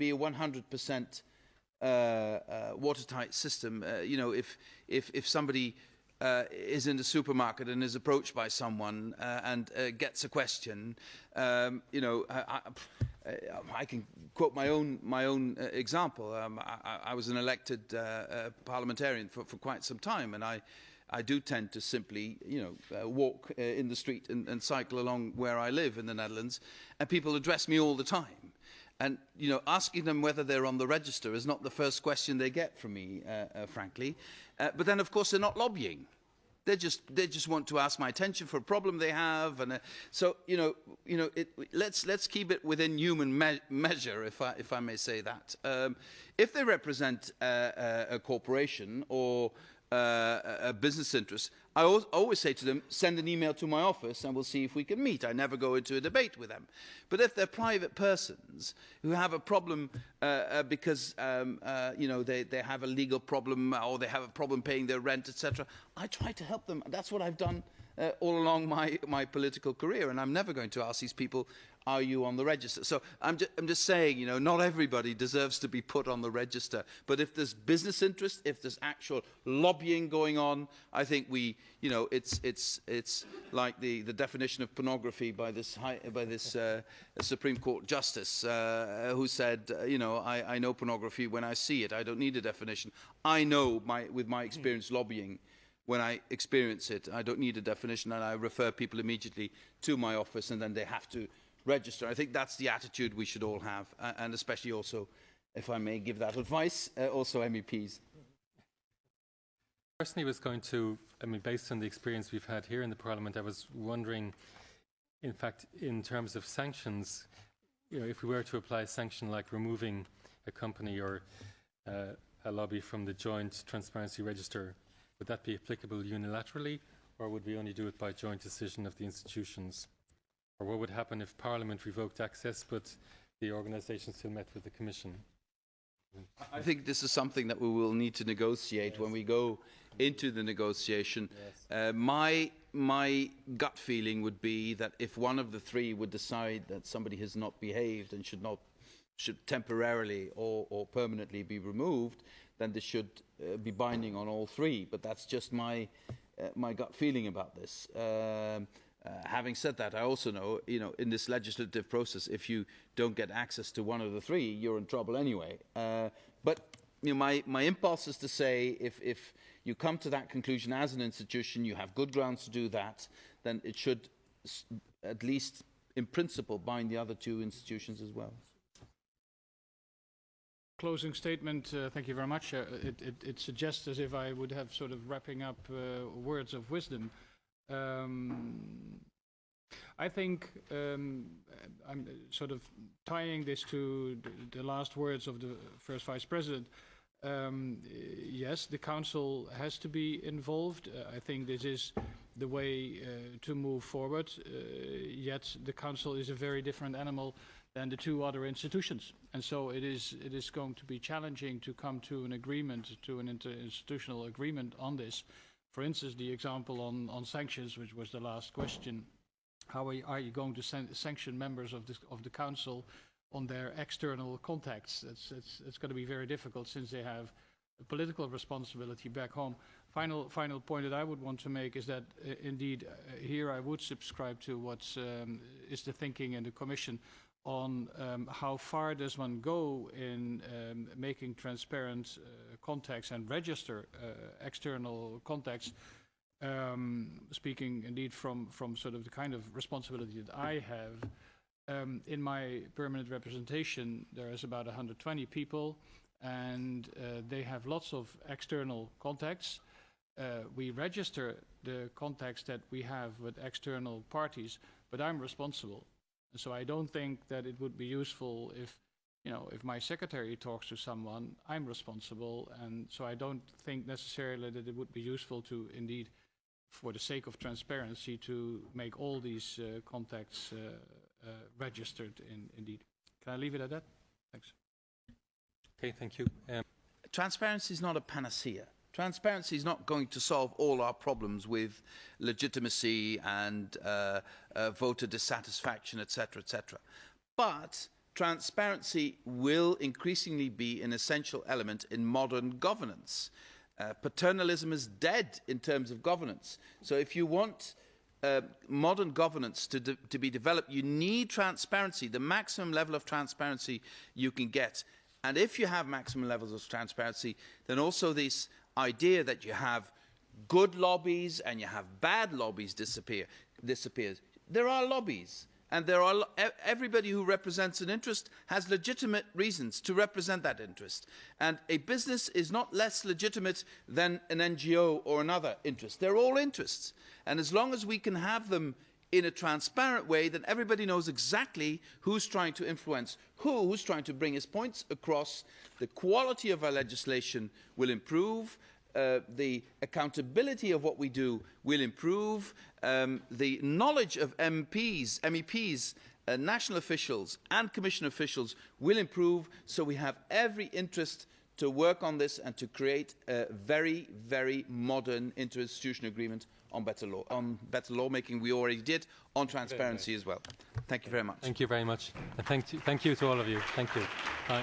be a 100% watertight system. You know, if somebody is in the supermarket and is approached by someone and gets a question, you know, I can quote my own example. I was an elected parliamentarian for quite some time, and I do tend to simply, you know, walk in the street and cycle along where I live in the Netherlands, and people address me all the time. And, you know, asking them whether they're on the register is not the first question they get from me, frankly. But then, of course, they're not lobbying. They just want to ask my attention for a problem they have, and so let's keep it within human measure, if I may say that. If they represent a corporation or a business interest, I always say to them, send an email to my office and we'll see if we can meet. I never go into a debate with them. But if they're private persons who have a problem because you know, they have a legal problem or they have a problem paying their rent, etc., I try to help them. That's what I've done all along my political career, and I'm never going to ask these people, are you on the register? So I'm just saying, you know, not everybody deserves to be put on the register. But if there's business interest, if there's actual lobbying going on, I think we, you know, it's like the definition of pornography by this Supreme Court justice who said, you know, I know pornography when I see it. I don't need a definition. I know with my experience lobbying. When I experience it, I don't need a definition, and I refer people immediately to my office, and then they have to register. I think that's the attitude we should all have, and especially also, if I may give that advice, also MEPs. Personally, was going to, I mean, based on the experience we've had here in the Parliament, I was wondering, in fact, in terms of sanctions, you know, if we were to apply a sanction like removing a company or a lobby from the joint transparency register, would that be applicable unilaterally, or would we only do it by joint decision of the institutions? Or what would happen if Parliament revoked access, but the organisation still met with the Commission? I think this is something that we will need to negotiate when we go into the negotiation. My gut feeling would be that if one of the three would decide that somebody has not behaved and should temporarily or permanently be removed, then this should be binding on all three. But that's just my gut feeling about this. Having said that, I also know, you know, in this legislative process, if you don't get access to one of the three, you're in trouble anyway. But you know, my impulse is to say, if you come to that conclusion as an institution, you have good grounds to do that, then it should, at least in principle, bind the other two institutions as well. Closing statement, thank you very much. It suggests as if I would have sort of wrapping up words of wisdom. I think I'm sort of tying this to the last words of the first Vice President. Yes, the Council has to be involved. I think this is the way to move forward. Yet the Council is a very different animal than the two other institutions, and so it is going to be challenging to come to an agreement, to an interinstitutional agreement on this. For instance, the example on sanctions, which was the last question. How are you going to sanction members of the Council on their external contacts? It's going to be very difficult, since they have a political responsibility back home. Final point that I would want to make is that indeed here I would subscribe to what is the thinking in the Commission on how far does one go in making transparent contacts and register external contacts. Speaking indeed from sort of the kind of responsibility that I have, in my permanent representation there is about 120 people, and they have lots of external contacts. We register the contacts that we have with external parties, but I'm responsible. So I don't think that it would be useful if, you know, if my secretary talks to someone, I'm responsible, and so I don't think necessarily that it would be useful to indeed, for the sake of transparency, to make all these contacts registered indeed. Can I leave it at that? Thanks. Okay, thank you. Transparency is not a panacea. Transparency is not going to solve all our problems with legitimacy and voter dissatisfaction, etc., etc. But transparency will increasingly be an essential element in modern governance. Paternalism is dead in terms of governance. So if you want modern governance to be developed, you need transparency, the maximum level of transparency you can get. And if you have maximum levels of transparency, then also this idea that you have good lobbies and you have bad lobbies disappears. There are lobbies, and everybody who represents an interest has legitimate reasons to represent that interest. And a business is not less legitimate than an NGO or another interest. They're all interests. And as long as we can have them in a transparent way, then everybody knows exactly who's trying to influence who's trying to bring his points across. The quality of our legislation will improve. The accountability of what we do will improve. The knowledge of MEPs, national officials and Commission officials will improve. So we have every interest to work on this and to create a very, very modern interinstitutional agreement on better lawmaking. We already did on transparency as well. Thank you very much. Thank you very much. And thank you to all of you. Thank you. Bye.